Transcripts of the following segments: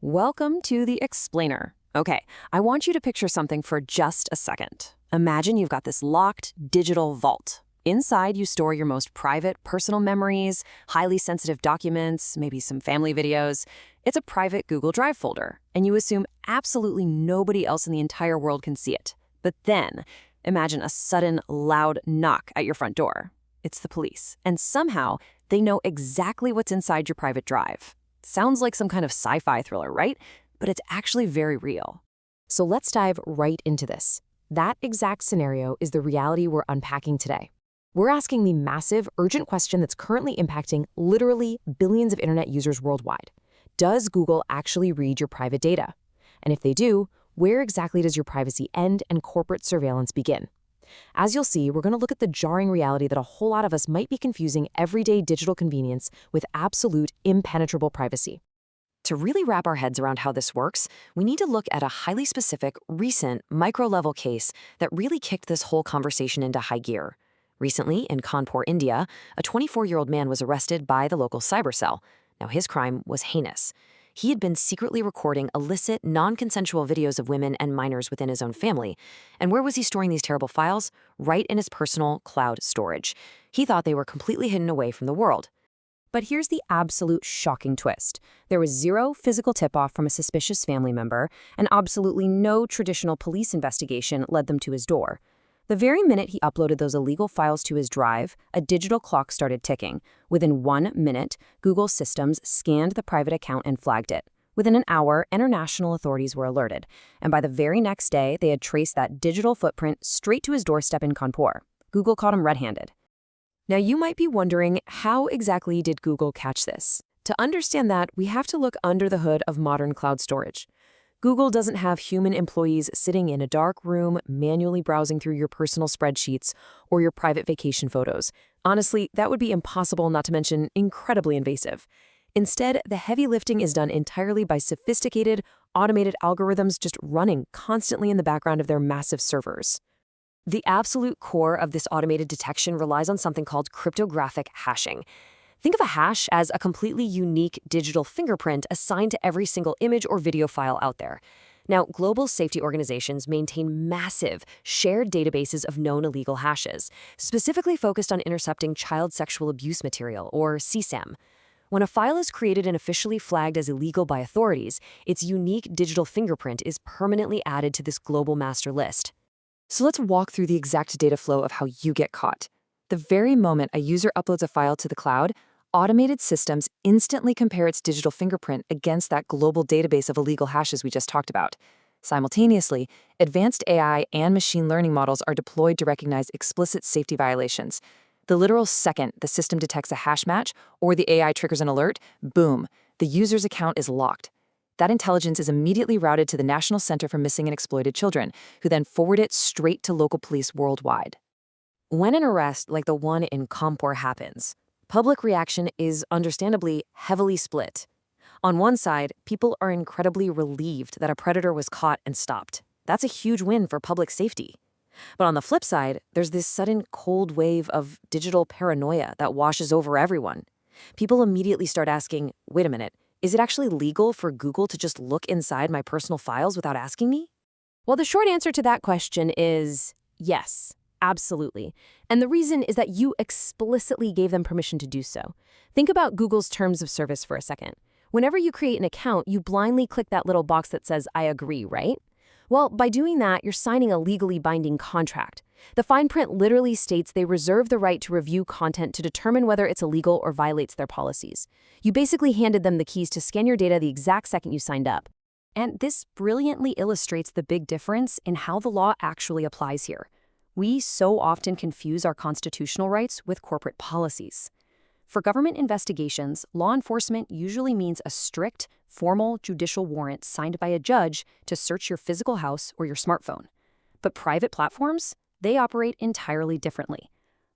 Welcome to the explainer. Okay, I want you to picture something for just a second. Imagine you've got this locked digital vault. Inside, you store your most private personal memories, highly sensitive documents, maybe some family videos. It's a private Google Drive folder, and you assume absolutely nobody else in the entire world can see it. But then, imagine a sudden, loud knock at your front door. It's the police, and somehow they know exactly what's inside your private drive. Sounds like some kind of sci-fi thriller, right? But it's actually very real. So let's dive right into this. That exact scenario is the reality we're unpacking today. We're asking the massive, urgent question that's currently impacting literally billions of internet users worldwide. Does Google actually read your private data? And if they do, where exactly does your privacy end and corporate surveillance begin? As you'll see, we're going to look at the jarring reality that a whole lot of us might be confusing everyday digital convenience with absolute, impenetrable privacy. To really wrap our heads around how this works, we need to look at a highly specific, recent, micro-level case that really kicked this whole conversation into high gear. Recently, in Kanpur, India, a 24-year-old man was arrested by the local cyber cell. Now, his crime was heinous. He had been secretly recording illicit, non-consensual videos of women and minors within his own family. And where was he storing these terrible files? Right in his personal cloud storage. He thought they were completely hidden away from the world. But here's the absolute shocking twist. There was zero physical tip-off from a suspicious family member, and absolutely no traditional police investigation led them to his door. The very minute he uploaded those illegal files to his drive, a digital clock started ticking. Within 1 minute, Google systems scanned the private account and flagged it. Within an hour, international authorities were alerted. And by the very next day, they had traced that digital footprint straight to his doorstep in Kanpur. Google caught him red-handed. Now, you might be wondering, how exactly did Google catch this? To understand that, we have to look under the hood of modern cloud storage. Google doesn't have human employees sitting in a dark room manually browsing through your personal spreadsheets or your private vacation photos. Honestly, that would be impossible, not to mention incredibly invasive. Instead, the heavy lifting is done entirely by sophisticated, automated algorithms just running constantly in the background of their massive servers. The absolute core of this automated detection relies on something called cryptographic hashing. Think of a hash as a completely unique digital fingerprint assigned to every single image or video file out there. Now, global safety organizations maintain massive, shared databases of known illegal hashes, specifically focused on intercepting child sexual abuse material, or CSAM. When a file is created and officially flagged as illegal by authorities, its unique digital fingerprint is permanently added to this global master list. So let's walk through the exact data flow of how you get caught. The very moment a user uploads a file to the cloud, automated systems instantly compare its digital fingerprint against that global database of illegal hashes we just talked about. Simultaneously, advanced AI and machine learning models are deployed to recognize explicit safety violations. The literal second the system detects a hash match or the AI triggers an alert, boom, the user's account is locked. That intelligence is immediately routed to the National Center for Missing and Exploited Children, who then forward it straight to local police worldwide. When an arrest like the one in Kanpur happens, public reaction is understandably heavily split. On one side, people are incredibly relieved that a predator was caught and stopped. That's a huge win for public safety. But on the flip side, there's this sudden cold wave of digital paranoia that washes over everyone. People immediately start asking, wait a minute, is it actually legal for Google to just look inside my personal files without asking me? Well, the short answer to that question is yes. Absolutely. And the reason is that you explicitly gave them permission to do so. Think about Google's terms of service for a second. Whenever you create an account, you blindly click that little box that says, I agree, right? Well, by doing that, you're signing a legally binding contract. The fine print literally states they reserve the right to review content to determine whether it's illegal or violates their policies. You basically handed them the keys to scan your data the exact second you signed up. And this brilliantly illustrates the big difference in how the law actually applies here. We so often confuse our constitutional rights with corporate policies. For government investigations, law enforcement usually means a strict, formal judicial warrant signed by a judge to search your physical house or your smartphone. But private platforms, they operate entirely differently.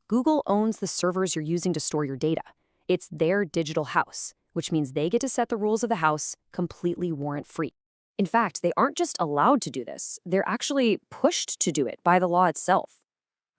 Google owns the servers you're using to store your data. It's their digital house, which means they get to set the rules of the house completely warrant-free. In fact, they aren't just allowed to do this, they're actually pushed to do it by the law itself.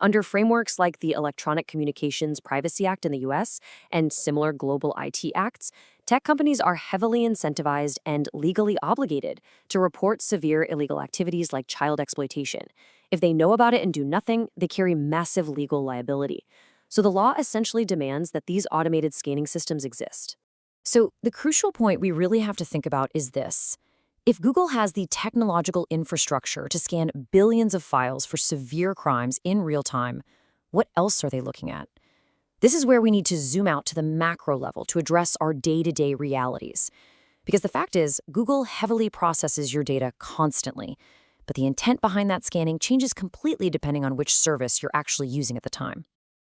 Under frameworks like the Electronic Communications Privacy Act in the US and similar global IT acts, Tech companies are heavily incentivized and legally obligated to report severe illegal activities like child exploitation. If they know about it and do nothing, they carry massive legal liability. So the law essentially demands that these automated scanning systems exist. So the crucial point we really have to think about is this. If Google has the technological infrastructure to scan billions of files for severe crimes in real time, what else are they looking at? This is where we need to zoom out to the macro level to address our day-to-day realities. Because the fact is, Google heavily processes your data constantly, but the intent behind that scanning changes completely depending on which service you're actually using at the time.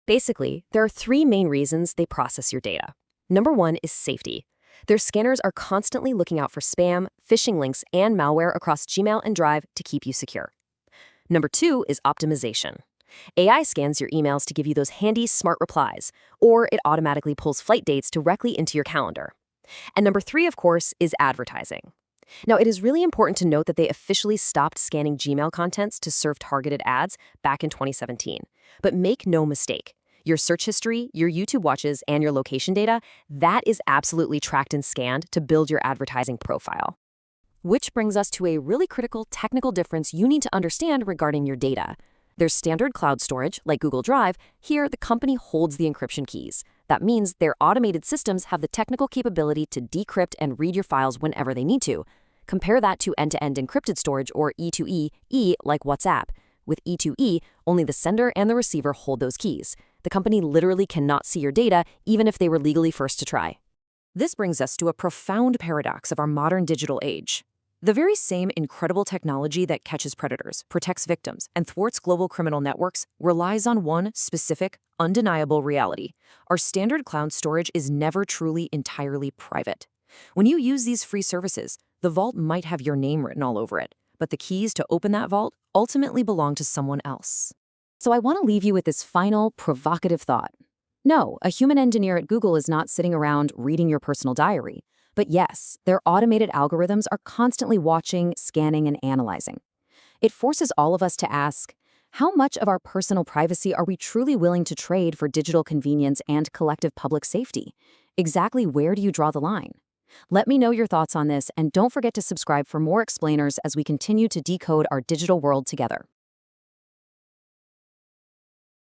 Basically, there are three main reasons they process your data. Number one is safety. Their scanners are constantly looking out for spam, phishing links, and malware across Gmail and Drive to keep you secure. Number two is optimization. AI scans your emails to give you those handy, smart replies, or it automatically pulls flight dates directly into your calendar. And number three, of course, is advertising. Now, it is really important to note that they officially stopped scanning Gmail contents to serve targeted ads back in 2017. But make no mistake, your search history, your YouTube watches, and your location data, that is absolutely tracked and scanned to build your advertising profile. Which brings us to a really critical technical difference you need to understand regarding your data. There's standard cloud storage, like Google Drive. Here, the company holds the encryption keys. That means their automated systems have the technical capability to decrypt and read your files whenever they need to. Compare that to end-to-end encrypted storage, or E2E, like WhatsApp. With E2E, only the sender and the receiver hold those keys. The company literally cannot see your data, even if they were legally first to try. This brings us to a profound paradox of our modern digital age. The very same incredible technology that catches predators, protects victims, and thwarts global criminal networks relies on one specific, undeniable reality. Our standard cloud storage is never truly entirely private. When you use these free services, the vault might have your name written all over it, but the keys to open that vault ultimately belong to someone else. So I want to leave you with this final, provocative thought. No, a human engineer at Google is not sitting around reading your personal diary. But yes, their automated algorithms are constantly watching, scanning, and analyzing. It forces all of us to ask, how much of our personal privacy are we truly willing to trade for digital convenience and collective public safety? Exactly where do you draw the line? Let me know your thoughts on this, and don't forget to subscribe for more explainers as we continue to decode our digital world together.